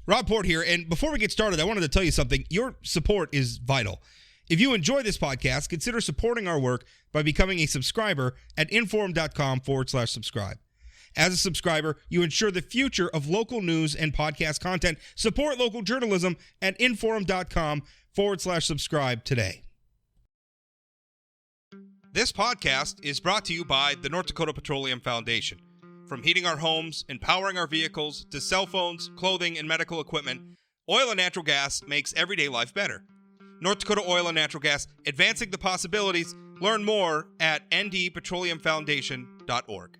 Rob Port here, and before we get started, I wanted to tell you something. Your support is vital. If you enjoy this podcast, consider supporting our work by becoming a subscriber at inforum.com/subscribe. As a subscriber, you ensure the future of local news and podcast content. Support local journalism at inforum.com/subscribe today. This podcast is brought to you by the North Dakota Petroleum Foundation. From heating our homes, empowering our vehicles, to cell phones, clothing, and medical equipment, oil and natural gas makes everyday life better. North Dakota Oil and Natural Gas, advancing the possibilities. Learn more at ndpetroleumfoundation.org.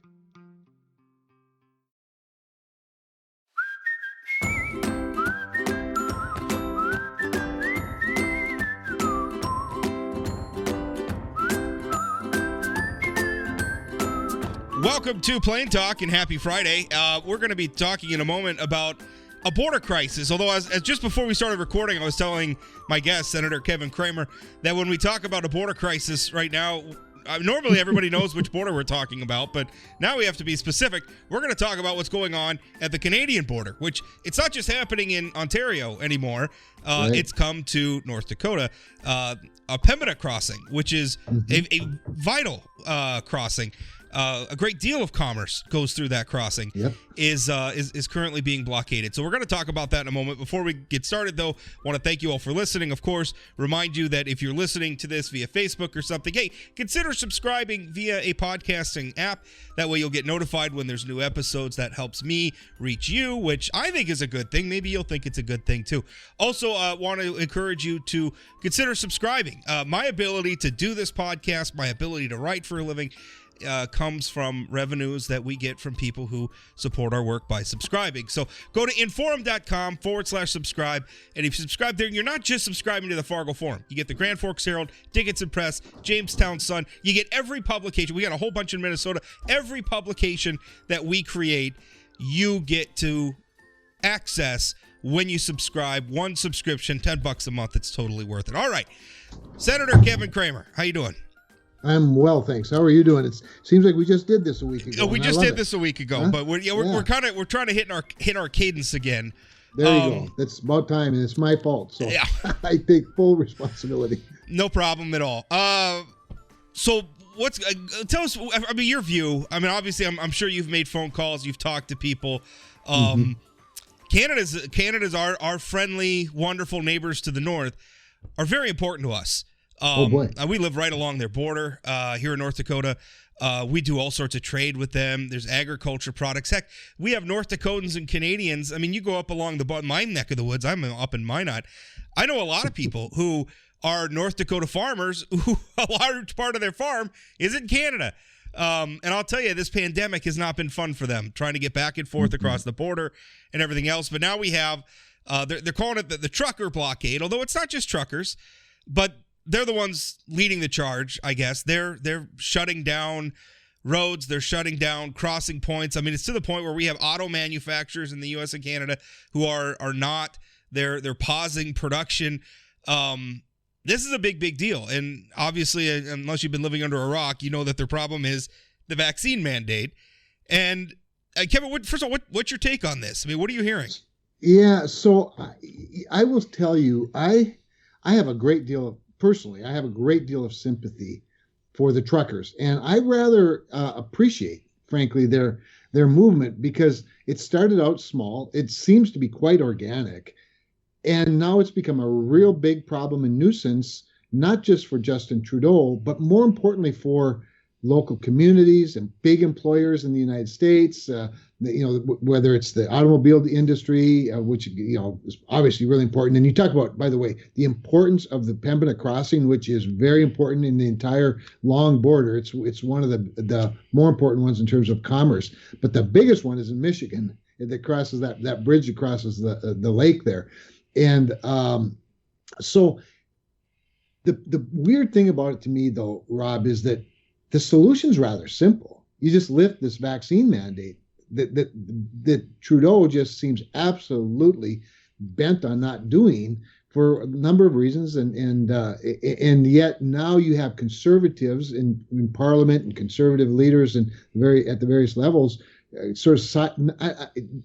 Welcome to Plain Talk and happy Friday. We're going to be talking in a moment about a border crisis. Although, as just before we started recording, I was telling my guest, Senator Kevin Cramer, that when we talk about a border crisis right now, normally everybody knows which border we're talking about, but now we have to be specific. We're going to talk about what's going on at the Canadian border, which it's not just happening in Ontario anymore. Right. It's come to North Dakota. A Pembina crossing, which is a vital crossing. A great deal of commerce goes through that crossing. Yep. is currently being blockaded. So we're going to talk about that in a moment. Before we get started, though, I want to thank you all for listening. Of course, remind you that if you're listening to this via Facebook or something, hey, consider subscribing via a podcasting app. That way you'll get notified when there's new episodes. That helps me reach you, which I think is a good thing. Maybe you'll think it's a good thing, too. Also, want to encourage you to consider subscribing. My ability to do this podcast, my ability to write for a living, comes from revenues that we get from people who support our work by subscribing. So go to inforum.com/subscribe. And if you subscribe there, you're not just subscribing to the Fargo Forum. You get the Grand Forks Herald, Dickinson Press, Jamestown Sun. You get every publication. We got a whole bunch in Minnesota. Every publication that we create, you get to access when you subscribe. One subscription, $10 a month. It's totally worth it. All right. Senator Kevin Cramer, how you doing? I'm well, thanks. How are you doing? It seems like we just did this a week ago. We just did this a week ago, but we're trying to hit our cadence again. There you go. That's about time, and it's my fault. So yeah. I take full responsibility. No problem at all. So what's tell us? I mean, your view. I mean, obviously, I'm sure you've made phone calls, you've talked to people. Canada's our friendly, wonderful neighbors to the north are very important to us. We live right along their border here in North Dakota. We do all sorts of trade with them. There's agriculture products. Heck, we have North Dakotans and Canadians. I mean, you go up along my neck of the woods. I'm up in Minot. I know a lot of people who are North Dakota farmers who a large part of their farm is in Canada. And I'll tell you, this pandemic has not been fun for them, trying to get back and forth across the border and everything else. But now we have, they're calling it the trucker blockade, although it's not just truckers, but they're the ones leading the charge, I guess. They're shutting down roads. They're shutting down crossing points. I mean, it's to the point where we have auto manufacturers in the U.S. and Canada who are not. They're pausing production. This is a big deal. And obviously, unless you've been living under a rock, you know that their problem is the vaccine mandate. And Kevin, first of all, what's your take on this? I mean, what are you hearing? Yeah, so I will tell you, I have a great deal of Personally, I have a great deal of sympathy for the truckers, and I rather appreciate, frankly, their movement, because it started out small. It seems to be quite organic, and now it's become a real big problem and nuisance, not just for Justin Trudeau, but more importantly for local communities and big employers in the United States. Whether it's the automobile industry, which is obviously really important. And you talk about, by the way, the importance of the Pembina crossing, which is very important in the entire long border. It's one of the more important ones in terms of commerce. But the biggest one is in Michigan that crosses that bridge that crosses the lake there. And so the weird thing about it to me, though, Rob, is that the solution's rather simple. You just lift this vaccine mandate that Trudeau just seems absolutely bent on not doing for a number of reasons, and yet now you have conservatives in Parliament and conservative leaders at the various levels sort of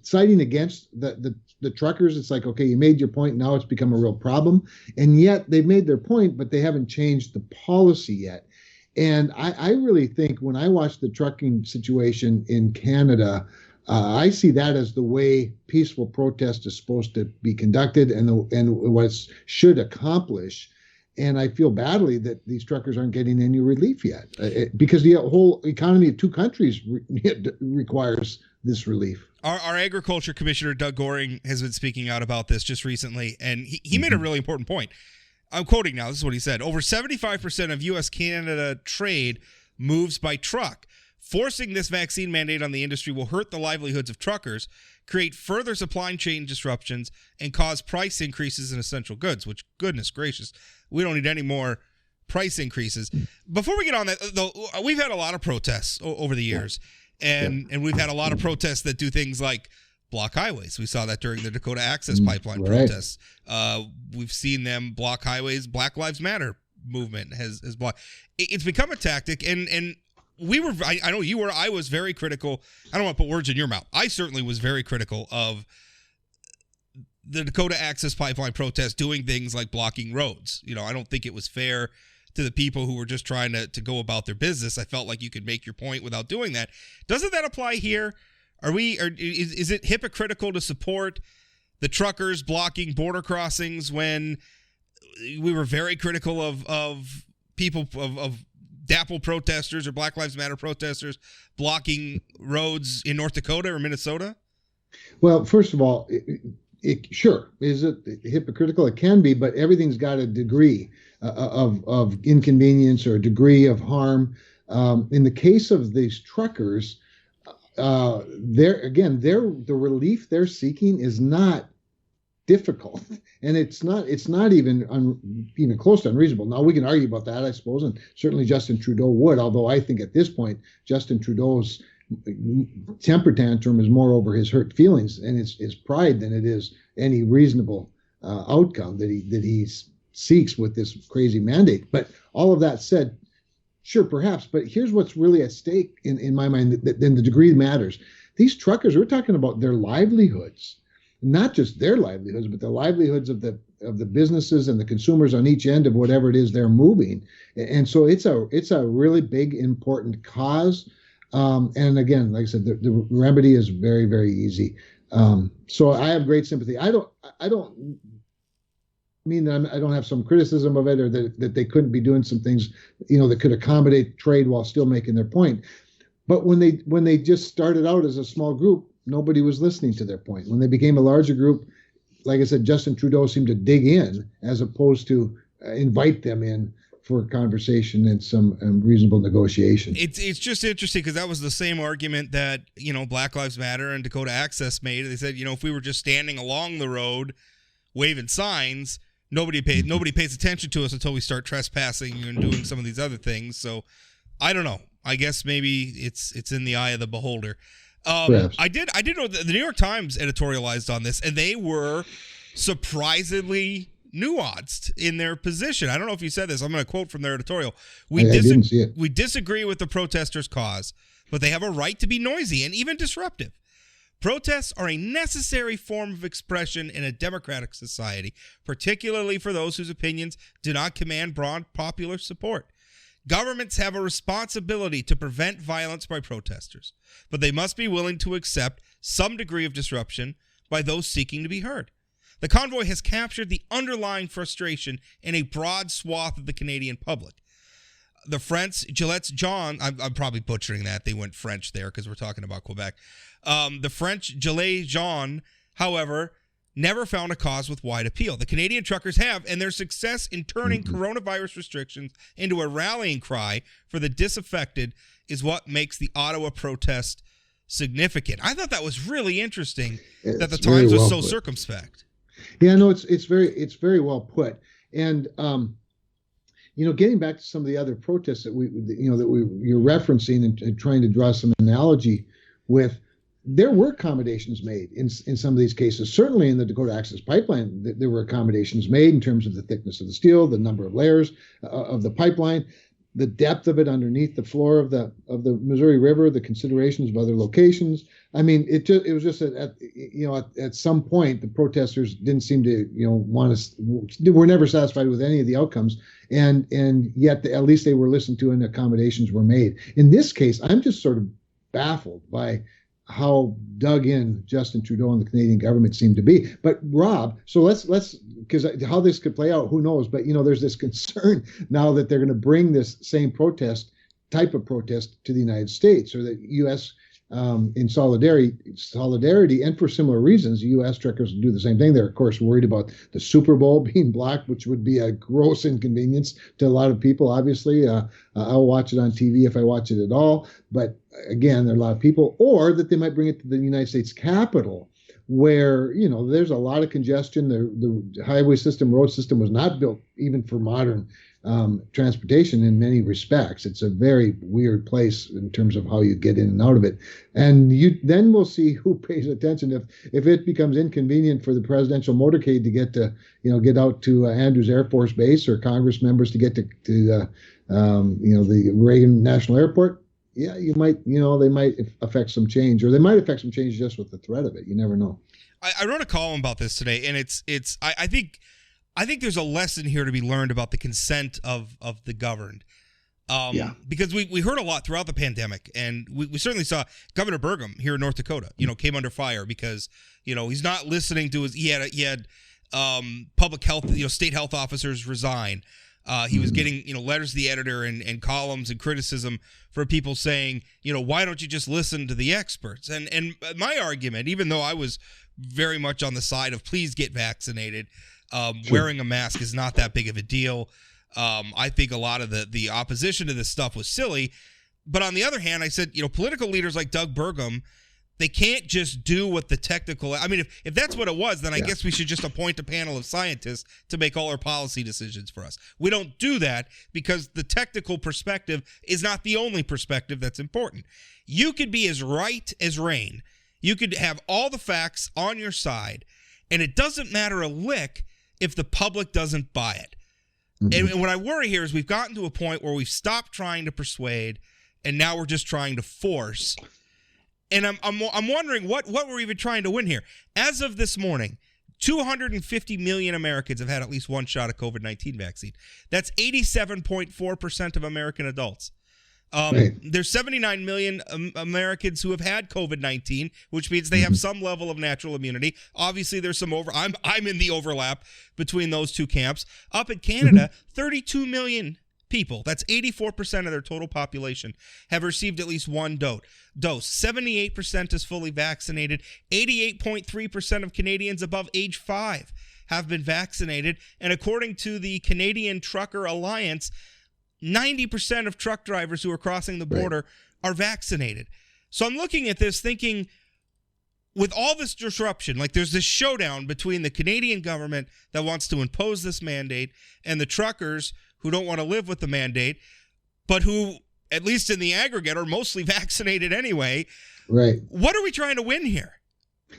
siding against the truckers. It's like, okay, you made your point. Now it's become a real problem. And yet they've made their point, but they haven't changed the policy yet. And I really think when I watch the trucking situation in Canada, I see that as the way peaceful protest is supposed to be conducted and what it should accomplish. And I feel badly that these truckers aren't getting any relief yet because the whole economy of two countries requires this relief. Our agriculture commissioner, Doug Goring, has been speaking out about this just recently, and he made a really important point. I'm quoting now. This is what he said. Over 75% of U.S.-Canada trade moves by truck. Forcing this vaccine mandate on the industry will hurt the livelihoods of truckers, create further supply chain disruptions, and cause price increases in essential goods, which, goodness gracious, we don't need any more price increases. Before we get on that, though, we've had a lot of protests over the years, and we've had a lot of protests that do things like block highways. We saw that during the Dakota Access Pipeline protests. We've seen them block highways. Black Lives Matter movement has blocked. It's become a tactic, and we were, I know you were, I was very critical. I don't want to put words in your mouth. I certainly was very critical of the Dakota Access Pipeline protest doing things like blocking roads. You know, I don't think it was fair to the people who were just trying to go about their business. I felt like you could make your point without doing that. Doesn't that apply here? Is it hypocritical to support the truckers blocking border crossings when we were very critical of people of DAPL protesters or Black Lives Matter protesters blocking roads in North Dakota or Minnesota? Well, first of all, sure, is it hypocritical? It can be, but everything's got a degree of inconvenience or a degree of harm. In the case of these truckers, the relief they're seeking is not difficult, and it's not even close to unreasonable. Now we can argue about that, I suppose, and certainly Justin Trudeau would, although I think at this point Justin Trudeau's temper tantrum is more over his hurt feelings and his pride than it is any reasonable outcome that he seeks with this crazy mandate. But all of that said, sure, perhaps, but here's what's really at stake in my mind, then the degree matters. These truckers, we're talking about their livelihoods. Not just their livelihoods, but the livelihoods of the businesses and the consumers on each end of whatever it is they're moving. And so it's a really big, important cause. And again, like I said, the remedy is very, very easy. So I have great sympathy. I don't mean that I don't have some criticism of it or that they couldn't be doing some things, that could accommodate trade while still making their point. But when they just started out as a small group, nobody was listening to their point. When they became a larger group, like I said, Justin Trudeau seemed to dig in as opposed to invite them in for a conversation and some reasonable negotiation. It's just interesting because that was the same argument that, Black Lives Matter and Dakota Access made. They said, if we were just standing along the road waving signs, nobody pays attention to us until we start trespassing and doing some of these other things. So I don't know. I guess maybe it's in the eye of the beholder. I did know that the New York Times editorialized on this, and they were surprisingly nuanced in their position. I don't know if you said this. I'm going to quote from their editorial. We disagree with the protesters' cause, but they have a right to be noisy and even disruptive. Protests are a necessary form of expression in a democratic society, particularly for those whose opinions do not command broad popular support. Governments have a responsibility to prevent violence by protesters, but they must be willing to accept some degree of disruption by those seeking to be heard. The convoy has captured the underlying frustration in a broad swath of the Canadian public. The French, Gillette's John, I'm probably butchering that. They went French there because we're talking about Quebec. The French Gilets Jaunes, however, never found a cause with wide appeal. The Canadian truckers have, and their success in turning coronavirus restrictions into a rallying cry for the disaffected is what makes the Ottawa protest significant. I thought that was really interesting that the Times was so circumspect. Yeah, no, it's very well put. And getting back to some of the other protests that you're referencing and trying to draw some analogy with, there were accommodations made in some of these cases. Certainly in the Dakota Access Pipeline, there were accommodations made in terms of the thickness of the steel, the number of layers of the pipeline. the depth of it underneath the floor of the Missouri River, the considerations of other locations. I mean, it was just at some point the protesters didn't seem to want to. Were never satisfied with any of the outcomes, and yet at least they were listened to and accommodations were made. In this case, I'm just sort of baffled by how dug in Justin Trudeau and the Canadian government seem to be. But Rob, so let's because how this could play out, who knows? But there's this concern now that they're going to bring this same type of protest to the United States, or the U.S. In solidarity, and for similar reasons, U.S. truckers will do the same thing. They're of course worried about the Super Bowl being blocked, which would be a gross inconvenience to a lot of people. Obviously, I'll watch it on TV if I watch it at all. But again, there are a lot of people, or that they might bring it to the United States Capitol, where there's a lot of congestion. The highway system, road system was not built even for modern transportation in many respects. It's a very weird place in terms of how you get in and out of it. And then we'll see who pays attention. If it becomes inconvenient for the presidential motorcade to get out to Andrews Air Force Base, or Congress members to get to the Reagan National Airport, yeah, they might affect some change, or they might affect some change just with the threat of it. You never know. I wrote a column about this today, and I think there's a lesson here to be learned about the consent of the governed. Because we heard a lot throughout the pandemic, and we certainly saw Governor Burgum here in North Dakota, came under fire because, he's not listening to he had public health, state health officers resign. He was getting, letters to the editor and columns and criticism for people saying, why don't you just listen to the experts? And my argument, even though I was very much on the side of please get vaccinated, wearing a mask is not that big of a deal. I think a lot of the opposition to this stuff was silly. But on the other hand, I said, political leaders like Doug Burgum, they can't just do what the technical. I mean, if that's what it was, then I guess we should just appoint a panel of scientists to make all our policy decisions for us. We don't do that because the technical perspective is not the only perspective that's important. You could be as right as rain. You could have all the facts on your side, and it doesn't matter a lick if the public doesn't buy it. Mm-hmm. And what I worry here is we've gotten to a point where we've stopped trying to persuade, and now we're just trying to force. And I'm wondering what we're even trying to win here. As of this morning, 250 million Americans have had at least one shot of COVID-19 vaccine. That's 87.4% of American adults. There's 79 million Americans who have had COVID-19, which means they have some level of natural immunity. Obviously, there's some I'm in the overlap between those two camps. Up in Canada, 32 million people, that's 84% of their total population, have received at least one dose. 78% is fully vaccinated. 88.3% of Canadians above age 5 have been vaccinated. And according to the Canadian Trucker Alliance, 90% of truck drivers who are crossing the border are vaccinated. So I'm looking at this thinking, with all this disruption, like there's this showdown between the Canadian government that wants to impose this mandate and the truckers who don't want to live with the mandate, but who, at least in the aggregate, are mostly vaccinated anyway. Right. What are we trying to win here?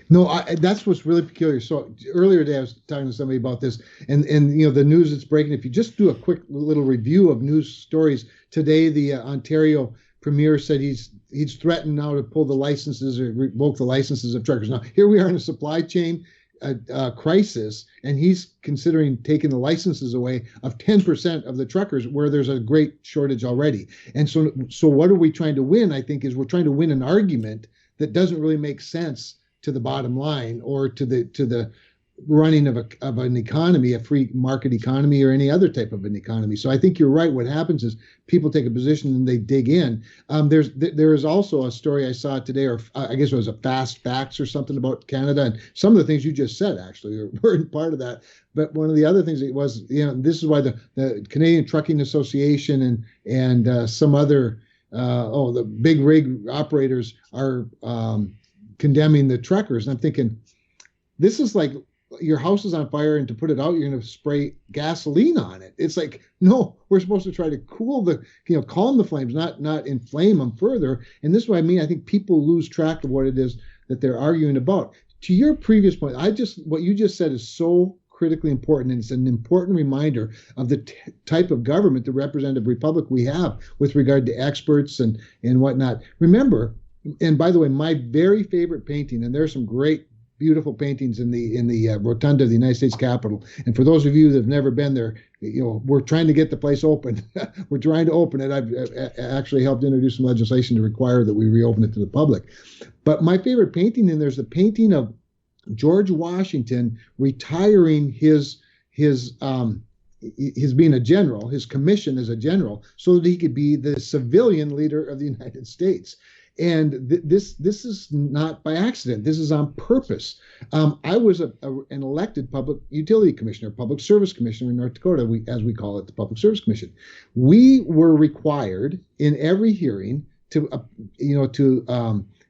No, that's what's really peculiar. So earlier today, I was talking to somebody about this, and the news that's breaking. If you just do a quick little review of news stories today, the Ontario Premier said he's threatened now to pull the licenses or revoke the licenses of truckers. Now here we are in a supply chain crisis, and he's considering taking the licenses away of 10% of the truckers, where there's a great shortage already. And so what are we trying to win? I think is we're trying to win an argument that doesn't really make sense to the bottom line or to the running of an economy, a free market economy, or any other type of an economy. So I think you're right. What happens is people take a position and they dig in. There is also a story I saw today, or I guess it was a Fast Facts or something about Canada, and some of the things you just said actually weren't part of that. But one of the other things it was, this is why the Canadian Trucking Association and some other the big rig operators are condemning the truckers. And I'm thinking, this is like your house is on fire, and to put it out, you're going to spray gasoline on it. It's like, no, we're supposed to try to calm the flames, not inflame them further. And this is what I mean. I think people lose track of what it is that they're arguing about. To your previous point, what you just said is so critically important, and it's an important reminder of the type of government, the representative republic we have with regard to experts and whatnot. Remember, and by the way, my very favorite painting, and there's some great, beautiful paintings in the rotunda of the United States Capitol. And for those of you that have never been there, we're trying to get the place open. We're trying to open it. I've actually helped introduce some legislation to require that we reopen it to the public. But my favorite painting in there's the painting of George Washington retiring his being a general, his commission as a general, so that he could be the civilian leader of the United States. And this is not by accident. This is on purpose. I was an elected public utility commissioner, public service commissioner in North Dakota, as we call it, the Public Service Commission. We were required in every hearing to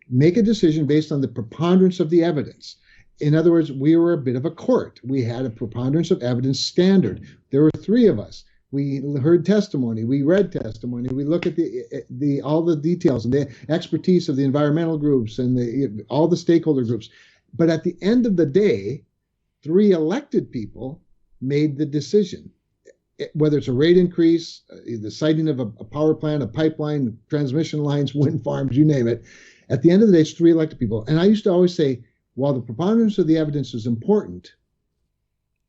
make a decision based on the preponderance of the evidence. In other words, we were a bit of a court. We had a preponderance of evidence standard. There were three of us. We heard testimony, we read testimony, we look at the all the details and the expertise of the environmental groups and all the stakeholder groups. But at the end of the day, three elected people made the decision. Whether it's a rate increase, the siting of a power plant, a pipeline, transmission lines, wind farms, you name it. At the end of the day, it's three elected people. And I used to always say, while the preponderance of the evidence is important,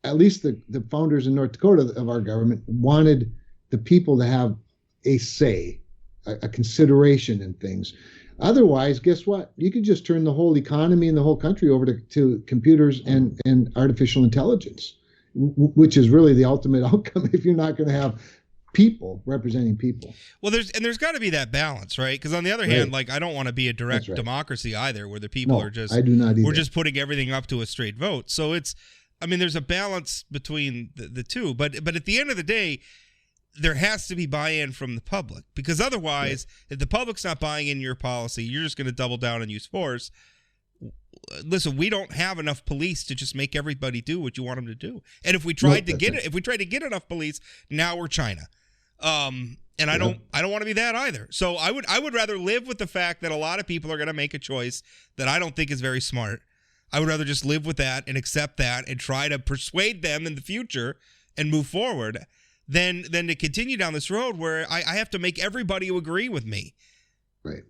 at least the founders in North Dakota of our government wanted the people to have a say, a consideration in things. Otherwise, guess what? You could just turn the whole economy and the whole country over to computers and artificial intelligence, which is really the ultimate outcome if you're not going to have people representing people. Well, there's got to be that balance, right? Because on the other hand, like, I don't want to be a direct democracy either, where the people are just, I do not either. We're just putting everything up to a straight vote. So there's a balance between the two, but at the end of the day, there has to be buy-in from the public, because otherwise, if the public's not buying in your policy, you're just going to double down and use force. Listen, we don't have enough police to just make everybody do what you want them to do. And if we tried to get enough police, now we're China. And I don't want to be that either. So I would rather live with the fact that a lot of people are going to make a choice that I don't think is very smart. I would rather just live with that and accept that and try to persuade them in the future and move forward than to continue down this road where I have to make everybody agree with me. Right.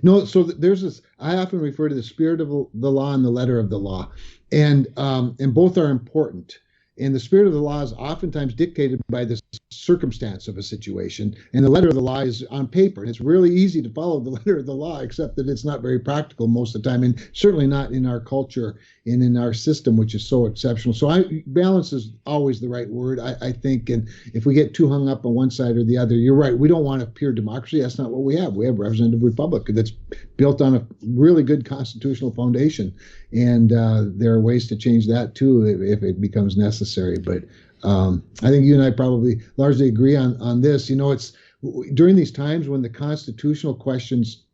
No, so there's this, I often refer to the spirit of the law and the letter of the law. And both are important. And the spirit of the law is oftentimes dictated by the circumstance of a situation. And the letter of the law is on paper. And it's really easy to follow the letter of the law, except that it's not very practical most of the time, and certainly not in our culture and in our system, which is so exceptional. So balance is always the right word, I think. And if we get too hung up on one side or the other, you're right. We don't want a pure democracy. That's not what we have. We have a representative republic that's built on a really good constitutional foundation. And there are ways to change that, too, if it becomes necessary. But I think you and I probably largely agree on this. It's during these times when the constitutional questions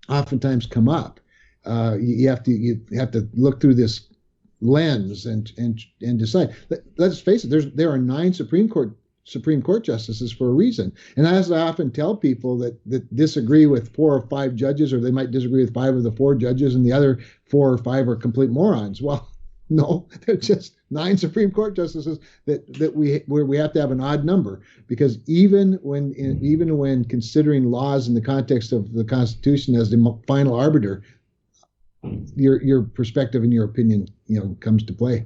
oftentimes come up, you have to look through this lens and decide. Let's face it. There are 9 Supreme Court justices for a reason. And as I often tell people that disagree with 4 or 5 judges, or they might disagree with 5 of the 4 judges, and the other 4 or 5 are complete morons. Well, no, they're just 9 Supreme Court justices where we have to have an odd number, because even when considering laws in the context of the Constitution as the final arbiter, your perspective and your opinion comes to play.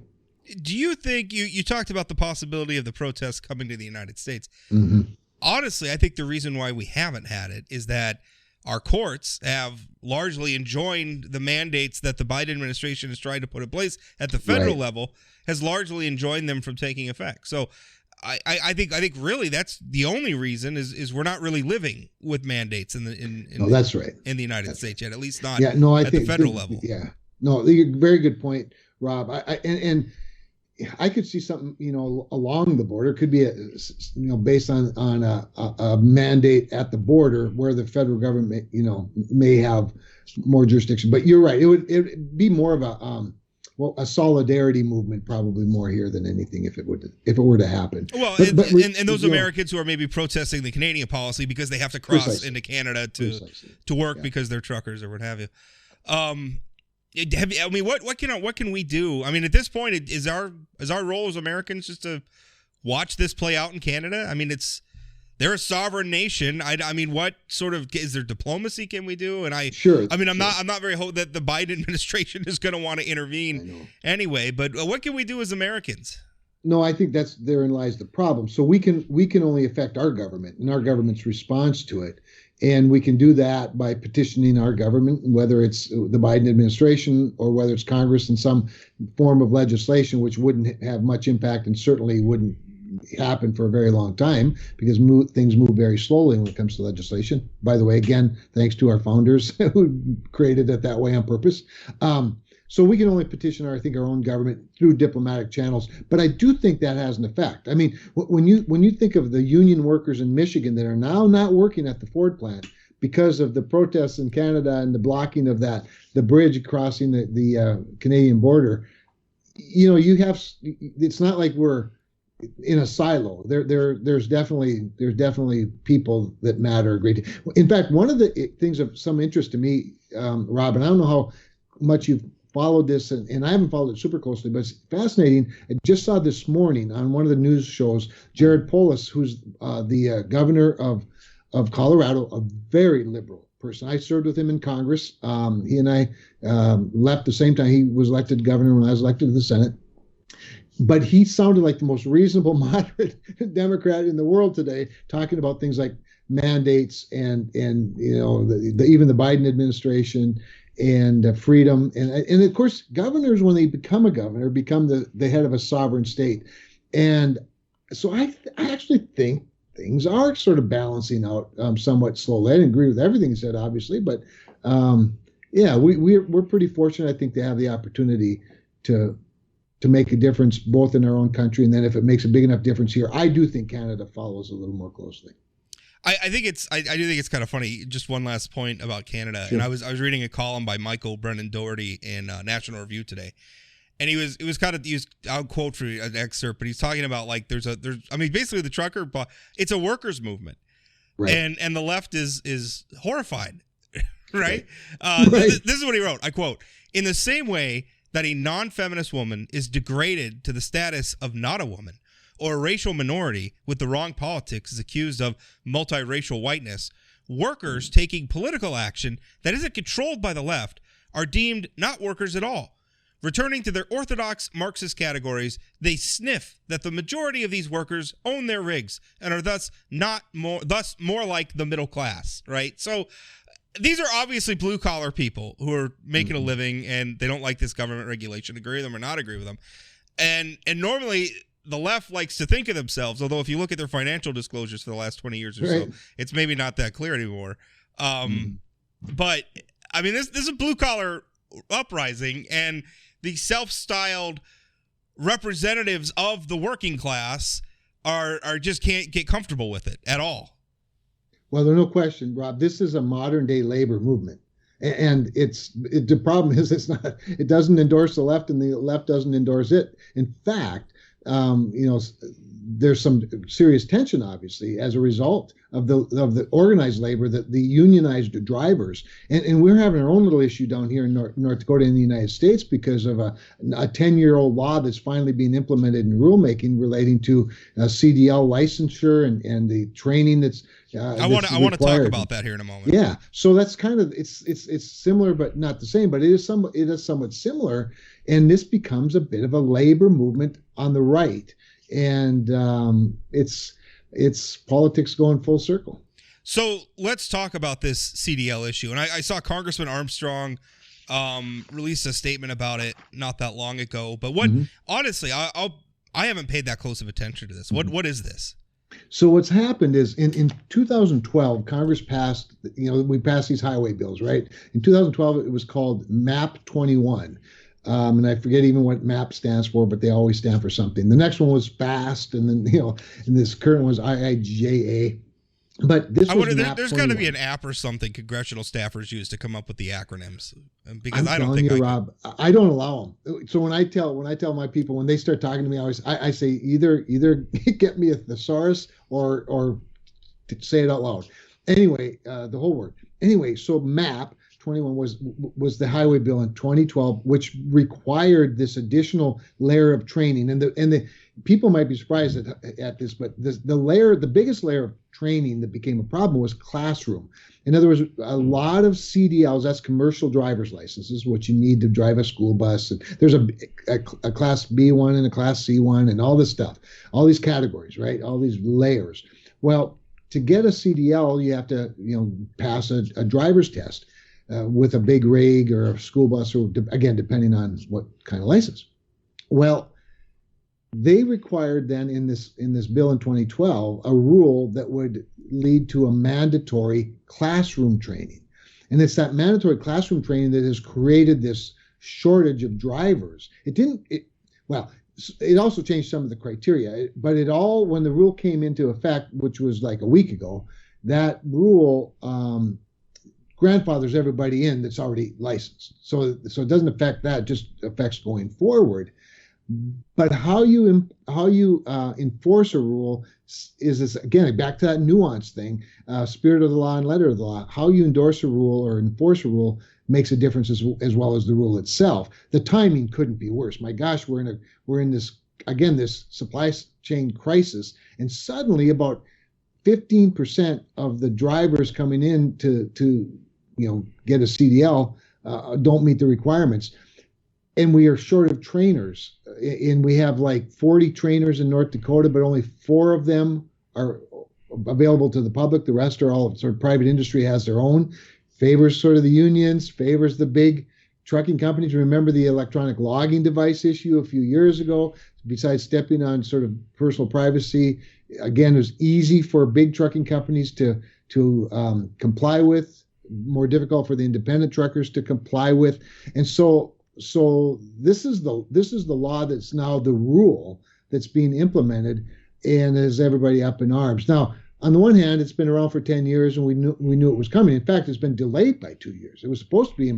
Do you think you talked about the possibility of the protests coming to the United States? Mm-hmm. Honestly, I think the reason why we haven't had it is that our courts have largely enjoined the mandates that the Biden administration has tried to put in place at the federal level, has largely enjoined them from taking effect. So I think really that's the only reason is we're not really living with mandates that's right. in the United States yet, at least not at the federal level. Yeah. No, very good point, Rob. I could see something, along the border. It could be, based on a mandate at the border where the federal government, may have more jurisdiction. But you're right. It would be more of a solidarity movement, probably more here than anything, if it were to happen. Well, and those Americans who are maybe protesting the Canadian policy because they have to cross into Canada to work because they're truckers or what have you. I mean, what can we do? I mean, at this point, is our role as Americans just to watch this play out in Canada? I mean, they're a sovereign nation. I mean, what sort of is there diplomacy can we do? And I'm not very hopeful that the Biden administration is going to want to intervene anyway. But what can we do as Americans? No, I think therein lies the problem. So we can only affect our government and our government's response to it. And we can do that by petitioning our government, whether it's the Biden administration or whether it's Congress in some form of legislation, which wouldn't have much impact and certainly wouldn't happen for a very long time because things move very slowly when it comes to legislation. By the way, again, thanks to our founders who created it that way on purpose. So we can only petition our own government through diplomatic channels. But I do think that has an effect. I mean, when you think of the union workers in Michigan that are now not working at the Ford plant because of the protests in Canada and the blocking of the bridge crossing the Canadian border, it's not like we're in a silo. There's definitely people that matter a great deal. In fact, one of the things of some interest to me, Rob, and I don't know how much you've followed this, and I haven't followed it super closely, but it's fascinating. I just saw this morning on one of the news shows, Jared Polis, who's the governor of Colorado, a very liberal person. I served with him in Congress. He and I left the same time. He was elected governor when I was elected to the Senate. But he sounded like the most reasonable, moderate Democrat in the world today, talking about things like mandates and even the Biden administration and freedom. And of course, governors, when they become a governor, become the head of a sovereign state. And so I actually think things are sort of balancing out somewhat slowly. I didn't agree with everything he said, obviously, but we're pretty fortunate, I think, to have the opportunity to make a difference both in our own country, and then if it makes a big enough difference here, I do think Canada follows a little more closely. I do think it's kind of funny. Just one last point about Canada, sure. And I was reading a column by Michael Brennan Doherty in National Review today, and I'll quote for an excerpt, but he's talking about like basically the trucker, it's a workers' movement, right? And the left is horrified, right? Right. This is what he wrote. I quote: "In the same way that a non-feminist woman is degraded to the status of not a woman, or a racial minority with the wrong politics is accused of multiracial whiteness, workers taking political action that isn't controlled by the left are deemed not workers at all. Returning to their orthodox Marxist categories, they sniff that the majority of these workers own their rigs and are thus more like the middle class," right? So these are obviously blue-collar people who are making a living, and they don't like this government regulation, agree with them or not agree with them. And normally the left likes to think of themselves, although if you look at their financial disclosures for the last 20 years or so, it's maybe not that clear anymore. But, I mean, this is a blue-collar uprising, and the self-styled representatives of the working class are just can't get comfortable with it at all. Well, there's no question, Rob. This is a modern-day labor movement, and the problem is it doesn't endorse the left, and the left doesn't endorse it. In fact, there's some serious tension, obviously, as a result of the organized labor, the unionized drivers, and we're having our own little issue down here in North Dakota in the United States because of a 10-year-old law that's finally being implemented in rulemaking relating to CDL licensure and the training that's. I want to talk about that here in a moment. Yeah, so that's kind of it's similar but not the same, but it is somewhat similar, and this becomes a bit of a labor movement on the right, and it's politics going full circle. So let's talk about this CDL issue, and I saw Congressman Armstrong release a statement about it not that long ago. But honestly, I haven't paid that close of attention to this. What is this? So what's happened is in 2012, Congress passed, we passed these highway bills, right? In 2012, it was called MAP 21. And I forget even what MAP stands for, but they always stand for something. The next one was FAST, and then, and this current one was IIJA. But this was MAP there's got to be an app or something congressional staffers use to come up with the acronyms, because I don't think Rob, I don't allow them. So when I tell my people, when they start talking to me, I say either get me a thesaurus or say it out loud. Anyway, the whole word. Anyway, so MAP 21 was the highway bill in 2012, which required this additional layer of training. And the people might be surprised at this, but the biggest layer of training that became a problem was classroom. In other words, a lot of CDLs, that's commercial driver's licenses, what you need to drive a school bus. And there's a class B one and a class C one and all this stuff, all these categories, right? All these layers. Well, to get a CDL, you have to, pass a driver's test with a big rig or a school bus, or again, depending on what kind of license. Well, they required then in this bill in 2012 a rule that would lead to a mandatory classroom training. And it's that mandatory classroom training that has created this shortage of drivers. It also changed some of the criteria, but when the rule came into effect, which was like a week ago, that rule grandfathers everybody in that's already licensed. So it doesn't affect that, it just affects going forward. But how you enforce a rule is this, again, back to that nuance thing, spirit of the law and letter of the law. How you endorse a rule or enforce a rule makes a difference as well as the rule itself. The timing couldn't be worse. My gosh, we're in this supply chain crisis, and suddenly about 15% of the drivers coming in to get a CDL don't meet the requirements. And we are short of trainers, and we have like 40 trainers in North Dakota, but only 4 of them are available to the public. The rest are all sort of private industry, has their own. Favors sort of the unions, favors the big trucking companies. Remember the electronic logging device issue a few years ago? Besides stepping on sort of personal privacy, again, it was easy for big trucking companies to comply with, more difficult for the independent truckers to comply with. And so this is the law that's now the rule that's being implemented, and has everybody up in arms. Now, on the one hand, it's been around for 10 years, and we knew it was coming. In fact, it's been delayed by 2 years. It was supposed to be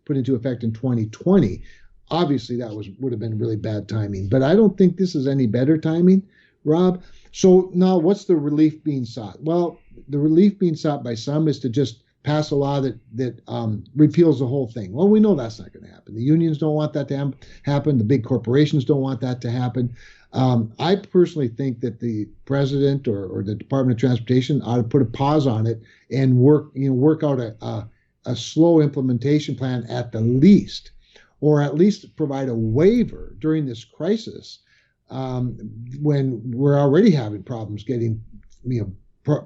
put into effect in 2020. Obviously, that would have been really bad timing. But I don't think this is any better timing, Rob. So now, what's the relief being sought? Well, the relief being sought by some is to just pass a law that repeals the whole thing. Well, we know that's not going to happen. The unions don't want that to happen. The big corporations don't want that to happen. I personally think that the president or the Department of Transportation ought to put a pause on it and work out a slow implementation plan at the least, or at least provide a waiver during this crisis when we're already having problems getting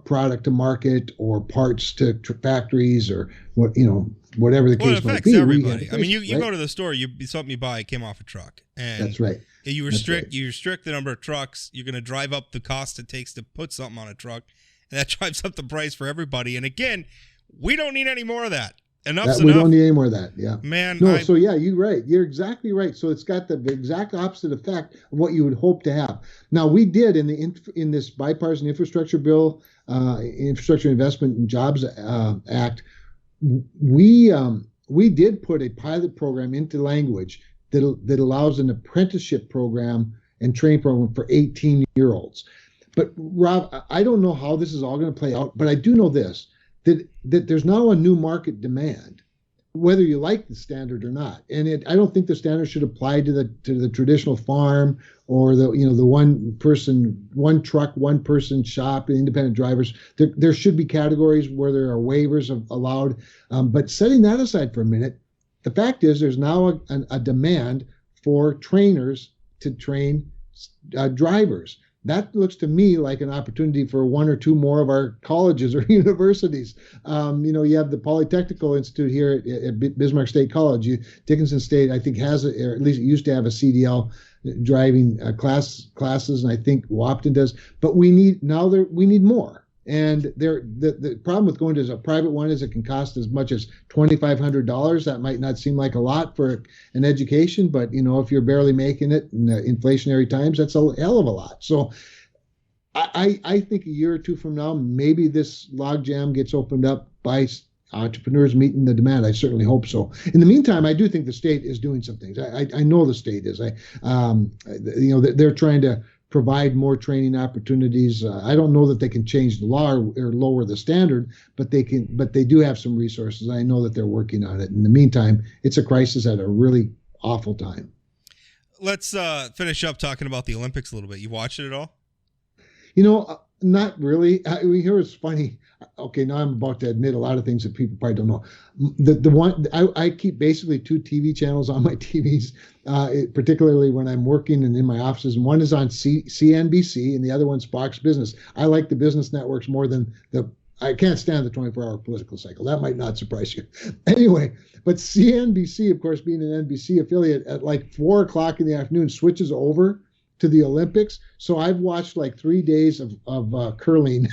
product to market or parts to factories or whatever the case might be. Well, it affects everybody. I mean, you go to the store, something you buy came off a truck, and that's right. You restrict the number of trucks. You're going to drive up the cost it takes to put something on a truck, and that drives up the price for everybody. And again, we don't need any more of that. Enough's enough. We don't need any more of that. Yeah, man. So yeah, you're right. You're exactly right. So it's got the exact opposite effect of what you would hope to have. Now, we did in this bipartisan infrastructure bill, Infrastructure Investment and Jobs Act, we did put a pilot program into language that allows an apprenticeship program and training program for 18-year-olds. But Rob, I don't know how this is all going to play out, but I do know this. That there's now a new market demand, whether you like the standard or not. And I don't think the standard should apply to the traditional farm or the one truck, one person shop, independent drivers. There should be categories where there are waivers allowed. But setting that aside for a minute, the fact is there's now a demand for trainers to train drivers. That looks to me like an opportunity for 1 or 2 more of our colleges or universities. You have the Polytechnical Institute here at Bismarck State College. Dickinson State, I think, has, or at least it used to have a CDL driving classes, and I think Wapton does. But we need more. And the problem with going to a private one is it can cost as much as $2,500. That might not seem like a lot for an education, but if you're barely making it in inflationary times, that's a hell of a lot. So I think a year or 2 from now, maybe this logjam gets opened up by entrepreneurs meeting the demand. I certainly hope so. In the meantime, I do think the state is doing some things. I know the state is. They're trying to provide more training opportunities. I don't know that they can change the law or lower the standard, but they can. But they do have some resources. I know that they're working on it. In the meantime, it's a crisis at a really awful time. Let's finish up talking about the Olympics a little bit. You watched it at all? Not really. Here it's funny. Okay, now I'm about to admit a lot of things that people probably don't know. The one I keep basically 2 TV channels on my TVs, particularly when I'm working and in my offices. And one is on CNBC, and the other one's Fox Business. I like the business networks more than I can't stand the 24-hour political cycle. That might not surprise you. Anyway, but CNBC, of course, being an NBC affiliate, at like 4 o'clock in the afternoon, switches over to the Olympics. So I've watched like 3 days of curling,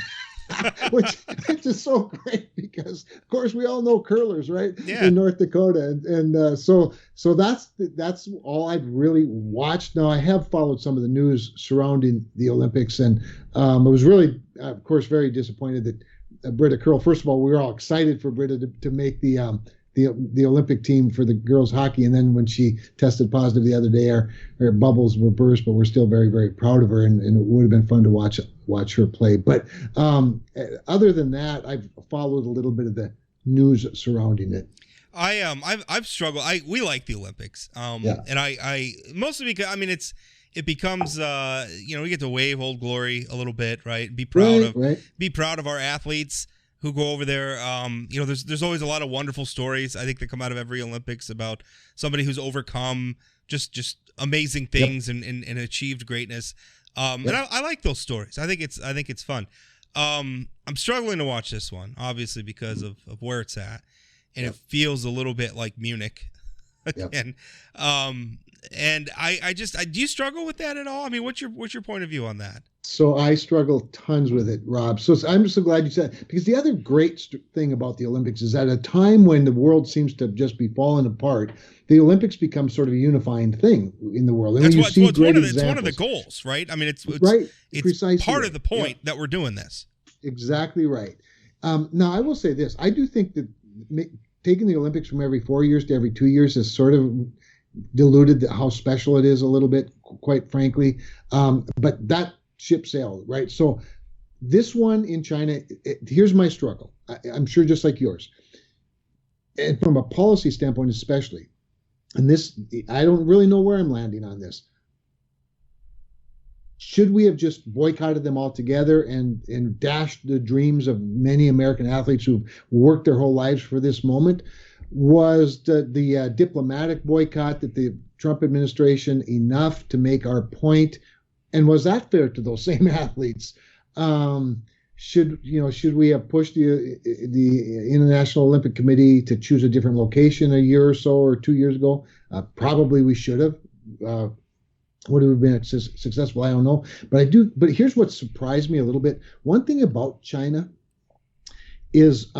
which is so great because, of course, we all know curlers, right? Yeah. In North Dakota, and so that's all I've really watched. Now I have followed some of the news surrounding the Olympics, and I was really, of course, very disappointed that Britta Curl. First of all, we were all excited for Britta to make the Olympic team for the girls hockey, and then when she tested positive the other day, her bubbles were burst, but we're still very, very proud of her, and it would have been fun to watch her play. But other than that, I've followed a little bit of the news surrounding it. I've struggled. We like the Olympics, and I mostly because it becomes we get to wave Old Glory a little bit, right? Be proud of our athletes who go over there. There's always a lot of wonderful stories, I think, that come out of every Olympics about somebody who's overcome just amazing things and achieved greatness. And I like those stories. I think it's fun. I'm struggling to watch this one, obviously, because of where it's at, and it feels a little bit like Munich again. And I do you struggle with that at all? I mean, what's your point of view on that? So I struggle tons with it, Rob. So I'm so glad you said it, because the other great thing about the Olympics is at a time when the world seems to just be falling apart, the Olympics become sort of a unifying thing in the world. And it's one of the goals, right? I mean, it's right. It's precisely part of the point that we're doing this. Exactly right. Now, I will say this. I do think that taking the Olympics from every 4 years to every 2 years has sort of diluted how special it is a little bit, quite frankly. But that ship sailed, right? So this one in China, here's my struggle. I'm sure just like yours. And from a policy standpoint especially, and this, I don't really know where I'm landing on this. Should we have just boycotted them altogether and dashed the dreams of many American athletes who've worked their whole lives for this moment? Was the diplomatic boycott that the Trump administration enough to make our point? And was that fair to those same athletes? Should we have pushed the International Olympic Committee to choose a different location a year or so or 2 years ago? Probably we should have. Would it have been successful? I don't know. But here's what surprised me a little bit. One thing about China is,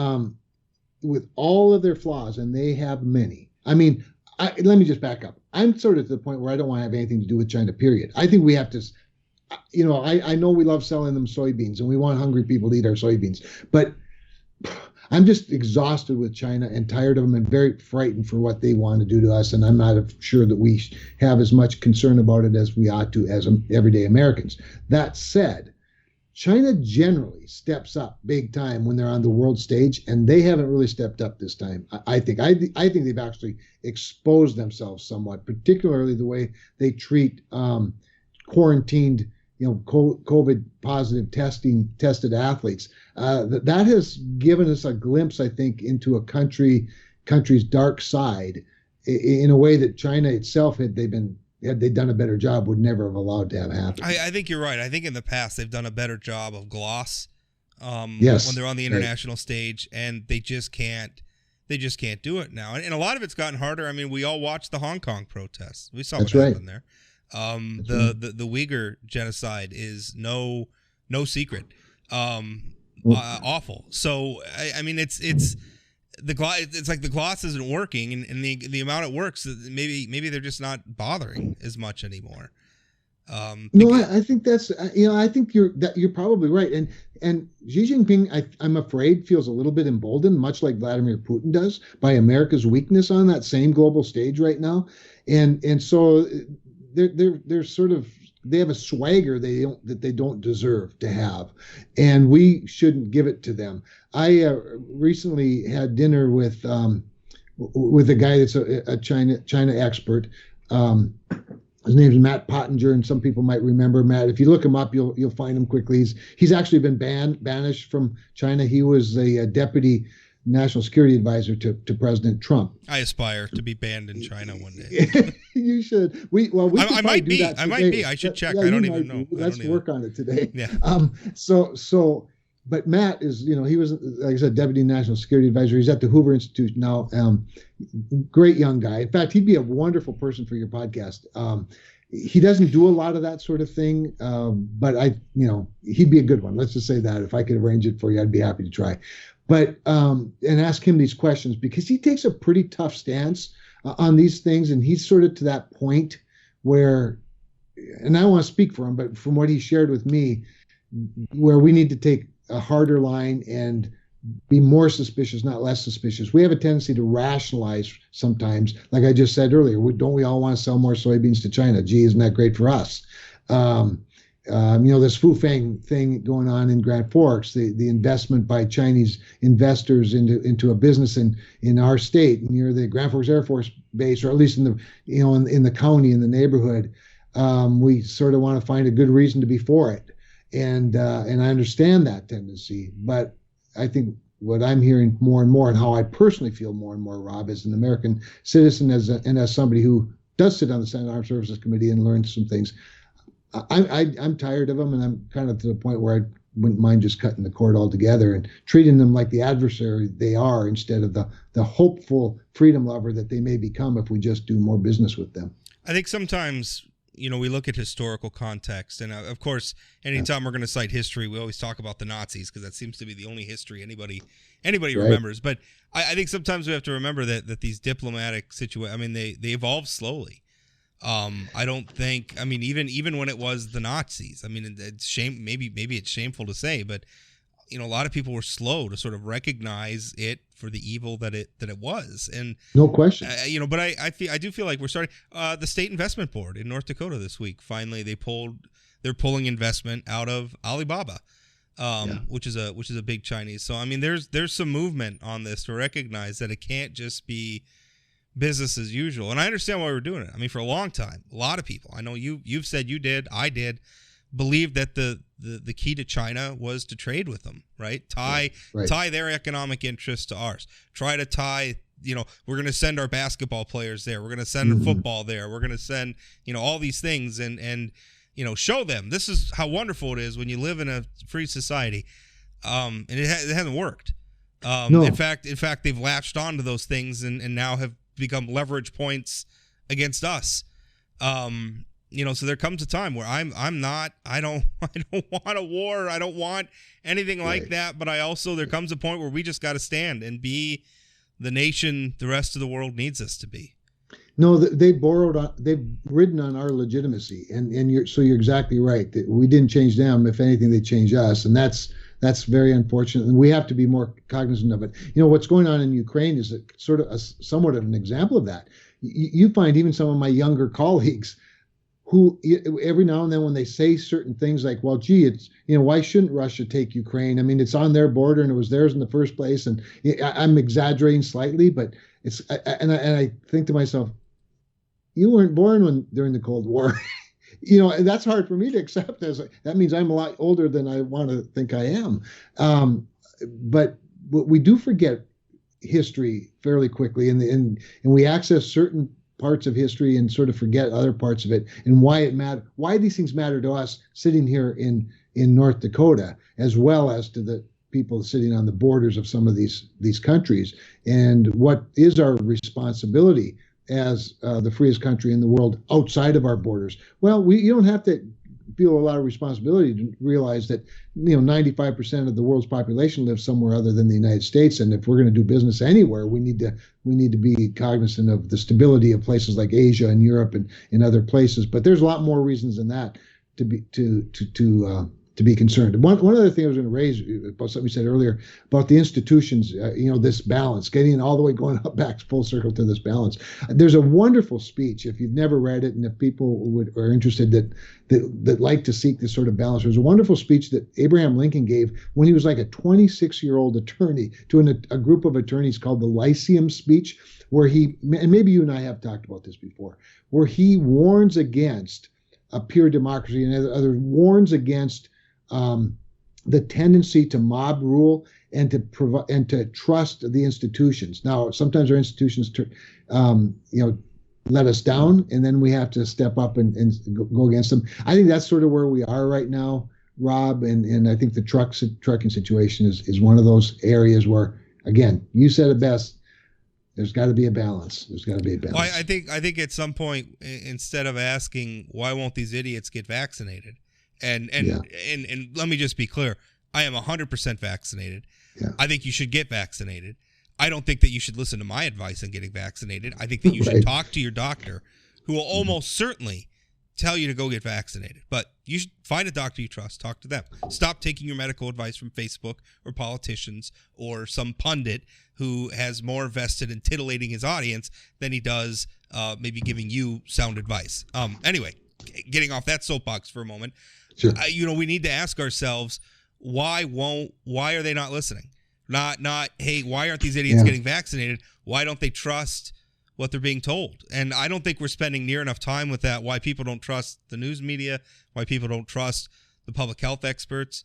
with all of their flaws, and they have many. I mean, let me just back up. I'm sort of to the point where I don't want to have anything to do with China, period. I think we have to, I know we love selling them soybeans and we want hungry people to eat our soybeans, but I'm just exhausted with China and tired of them and very frightened for what they want to do to us. And I'm not sure that we have as much concern about it as we ought to as everyday Americans. That said, China generally steps up big time when they're on the world stage, and they haven't really stepped up this time. I think they've actually exposed themselves somewhat, particularly the way they treat quarantined, COVID positive tested athletes. That has given us a glimpse, I think, into a country's dark side in a way that China itself, had they done a better job, would never have allowed to have happen. I think you're right. I think in the past they've done a better job of gloss yes, when they're on the international stage, and they just can't do it now. And a lot of it's gotten harder. I mean, we all watched the Hong Kong protests. We saw what happened there. The Uyghur genocide is no secret. Awful. So I mean, it's like the gloss isn't working, and the amount it works, maybe they're just not bothering as much anymore. I think that's I think you're probably right, and Xi Jinping, I'm afraid, feels a little bit emboldened, much like Vladimir Putin does, by America's weakness on that same global stage right now, and so they're sort of a swagger they don't deserve to have, and we shouldn't give it to them. I recently had dinner with a guy that's a China expert. His name is Matt Pottinger, and some people might remember Matt. If you look him up, you'll find him quickly. He's actually been banished from China. He was a deputy national security advisor to President Trump. I aspire to be banned in China one day. You should. I might be. I should check. I don't even know. Let's work on it today. Yeah. But Matt is, he was, like I said, deputy national security advisor. He's at the Hoover Institute now. Great young guy. In fact, he'd be a wonderful person for your podcast. He doesn't do a lot of that sort of thing, but he'd be a good one. Let's just say that. If I could arrange it for you, I'd be happy to try. But and ask him these questions, because he takes a pretty tough stance on these things, and he's sort of to that point where, and I don't want to speak for him, but from what he shared with me, where we need to take a harder line and be more suspicious, not less suspicious. We have a tendency to rationalize sometimes, like I just said earlier. Don't we all want to sell more soybeans to China? Gee, isn't that great for us? This Fufang thing going on in Grand Forks, the investment by Chinese investors into a business in our state near the Grand Forks Air Force Base, or at least in the county, in the neighborhood. We sort of want to find a good reason to be for it. And I understand that tendency, but I think what I'm hearing more and more, and how I personally feel more and more, Rob, as an American citizen, and as somebody who does sit on the Senate Armed Services Committee and learn some things, I'm tired of them, and I'm kind of to the point where I wouldn't mind just cutting the cord altogether and treating them like the adversary they are, instead of the hopeful freedom lover that they may become if we just do more business with them. I think sometimes, we look at historical context, and of course, anytime we're going to cite history, we always talk about the Nazis, because that seems to be the only history anybody right. remembers. But I think sometimes we have to remember that these diplomatic situations, they evolve slowly. I don't think, even when it was the Nazis, it's shame. Maybe it's shameful to say, but a lot of people were slow to sort of recognize it for the evil that it was, and no question. But I do feel like we're starting. The State Investment Board in North Dakota this week, finally they're pulling investment out of Alibaba, which is a big Chinese. So there's some movement on this to recognize that it can't just be business as usual. And I understand why we're doing it. For a long time, a lot of people, I know you've said, you did, I did, believed that the key to China was to trade with them, right? Tie their economic interests to ours. Try to tie, we're going to send our basketball players there. We're going to send our football there. We're going to send, all these things and show them this is how wonderful it is when you live in a free society. And it hasn't worked. No. In fact, they've latched onto those things and now have become leverage points against us. So there comes a time where I don't want a war. I don't want anything like that. But there comes a point where we just got to stand and be the nation the rest of the world needs us to be. No, they've ridden on our legitimacy, and you're exactly right. We didn't change them. If anything, they changed us, and that's very unfortunate. And we have to be more cognizant of it. What's going on in Ukraine is somewhat of an example of that. You find even some of my younger colleagues who every now and then, when they say certain things like, well, gee, it's, why shouldn't Russia take Ukraine? It's on their border and it was theirs in the first place. And I'm exaggerating slightly, but I think to myself, you weren't born during the Cold War. And that's hard for me to accept. That means I'm a lot older than I want to think I am. But we do forget history fairly quickly, and we access certain parts of history and sort of forget other parts of it, and why these things matter to us sitting here in North Dakota, as well as to the people sitting on the borders of some of these countries, and what is our responsibility as the freest country in the world outside of our borders. Well, you don't have to feel a lot of responsibility to realize that 95% of the world's population lives somewhere other than the United States, and if we're going to do business anywhere, we need to be cognizant of the stability of places like Asia and Europe and other places. But there's a lot more reasons than that to to be concerned. One other thing I was going to raise about something you said earlier about the institutions, this balance, getting all the way going up back full circle to this balance. There's a wonderful speech, if you've never read it, and if people are interested that like to seek this sort of balance. There's a wonderful speech that Abraham Lincoln gave when he was like a 26-year-old attorney to a group of attorneys called the Lyceum speech, where and maybe you and I have talked about this before, where he warns against a pure democracy and other warns against the tendency to mob rule and to provide and to trust the institutions. Now, sometimes our institutions, let us down, and then we have to step up and go against them. I think that's sort of where we are right now, Rob, and I think the trucking situation is one of those areas where, again, you said it best. There's got to be a balance. Well, I think at some point, instead of asking why won't these idiots get vaccinated, and let me just be clear, I am 100% vaccinated. Yeah. I think you should get vaccinated. I don't think that you should listen to my advice on getting vaccinated. I think that you should talk to your doctor, who will almost certainly tell you to go get vaccinated. But you should find a doctor you trust. Talk to them. Stop taking your medical advice from Facebook or politicians or some pundit who has more vested in titillating his audience than he does maybe giving you sound advice. Anyway, getting off that soapbox for a moment. Sure. We need to ask ourselves, why are they not listening? Not, hey, why aren't these idiots getting vaccinated? Why don't they trust what they're being told? And I don't think we're spending near enough time with that. Why people don't trust the news media, why people don't trust the public health experts.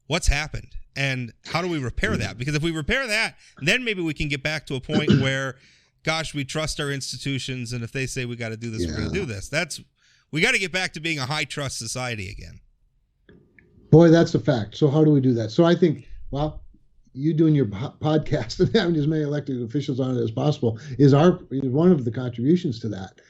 What's happened? And how do we repair that? Because if we repair that, then maybe we can get back to a point where, gosh, we trust our institutions, and if they say we got to do this, we're going to do this. We got to get back to being a high trust society again. Boy, that's a fact. So how do we do that? So I think, you doing your podcast and having as many elected officials on it as possible is one of the contributions to that,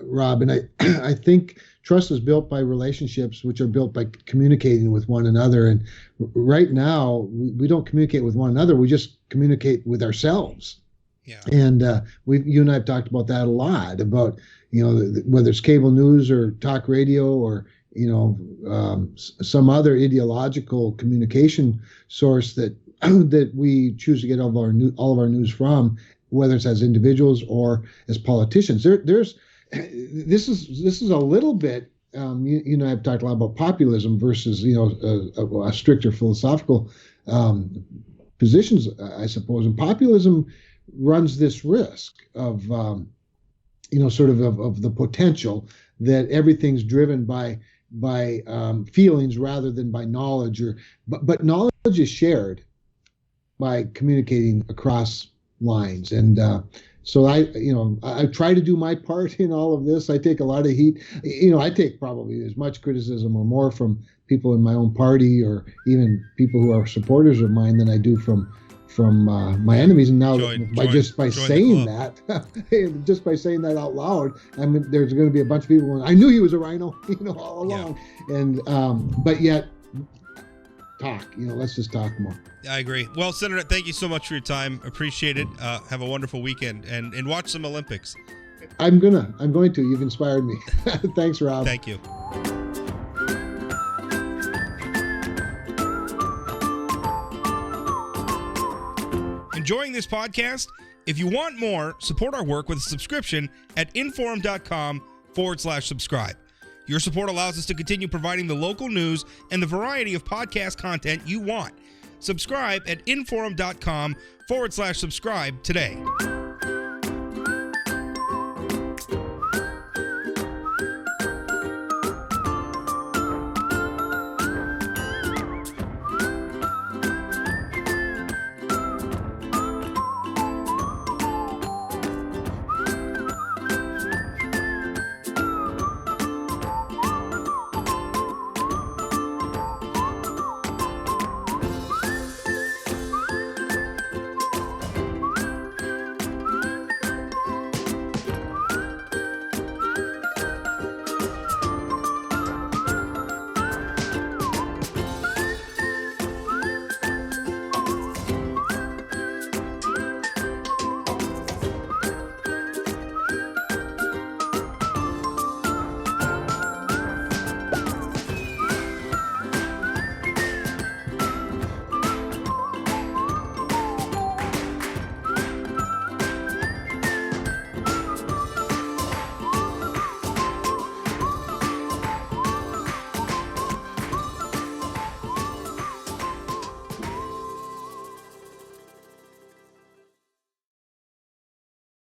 Rob. And I think trust is built by relationships, which are built by communicating with one another. And right now, we don't communicate with one another. We just communicate with ourselves. Yeah. And you and I have talked about that a lot, about whether it's cable news or talk radio or some other ideological communication source that we choose to get all of our news from, whether it's as individuals or as politicians. This is a little bit. You and I have talked a lot about populism versus a stricter philosophical positions, I suppose. And populism runs this risk of sort of the potential that everything's driven by feelings rather than by knowledge, but knowledge is shared by communicating across lines. And so I try to do my part in all of this. I take a lot of heat. I take probably as much criticism or more from people in my own party or even people who are supporters of mine than I do from my enemies. And now just by saying that out loud, I mean, there's going to be a bunch of people going, I knew he was a rhino, all along. Yeah. And but yet talk, let's just talk more. I agree. Well, Senator, thank you so much for your time. Appreciate it. Have a wonderful weekend and watch some Olympics. I'm going to. You've inspired me. Thanks, Rob. Thank you. Enjoying this podcast? If you want more, support our work with a subscription at inforum.com/subscribe. Your support allows us to continue providing the local news and the variety of podcast content you want. Subscribe at inforum.com/subscribe today.